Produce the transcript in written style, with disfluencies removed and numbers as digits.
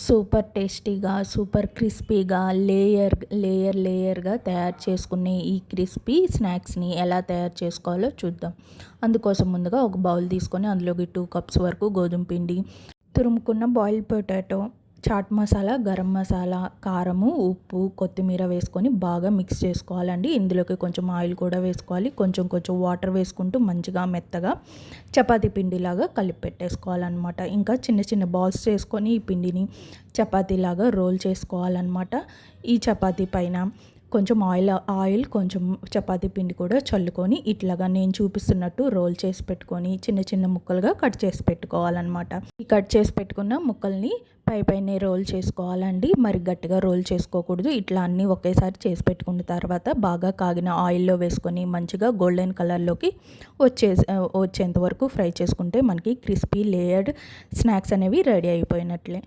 Super టేస్టీగా, super క్రిస్పీగా, లేయర్‌గా తయారు చేసుకునే ఈ క్రిస్పీ స్నాక్స్‌ని ఎలా తయారు చేసుకోవాలో చూద్దాం. అందుకోసం ముందుగా ఒక బౌల్ తీసుకొని అందులోకి 2 కప్స్ వరకు గోధుమ పిండి, తురుముకున్న బాయిల్డ్ పొటాటో, చాట్ మసాలా, గరం మసాలా, కారము, ఉప్పు, కొత్తిమీర వేసుకొని బాగా మిక్స్ చేసుకోవాలండి. ఇందులోకి కొంచెం ఆయిల్ కూడా వేసుకోవాలి. కొంచెం కొంచెం వాటర్ వేసుకుంటూ మంచిగా మెత్తగా చపాతీ పిండిలాగా కలిపి పెట్టేసుకోవాలన్నమాట. ఇంకా చిన్న చిన్న బాల్స్ చేసుకొని ఈ పిండిని చపాతీలాగా రోల్ చేసుకోవాలన్నమాట. ఈ చపాతీ పైన కొంచెం ఆయిల్ కొంచెం చపాతీ పిండి కూడా చల్లుకొని ఇట్లాగా నేను చూపిస్తున్నట్టు రోల్ చేసి పెట్టుకొని చిన్న చిన్న ముక్కలుగా కట్ చేసి పెట్టుకోవాలన్నమాట. ఈ కట్ చేసి పెట్టుకున్న ముక్కల్ని పైనే రోల్ చేసుకోవాలండి. మరి గట్టిగా రోల్ చేసుకోకూడదు. ఇట్లా అన్నీ ఒకేసారి చేసి పెట్టుకున్న తర్వాత బాగా కాగిన ఆయిల్లో వేసుకొని మంచిగా గోల్డెన్ కలర్లోకి వచ్చేంత వరకు ఫ్రై చేసుకుంటే మనకి క్రిస్పీ లేయర్డ్ స్నాక్స్ అనేవి రెడీ అయిపోయినట్లే.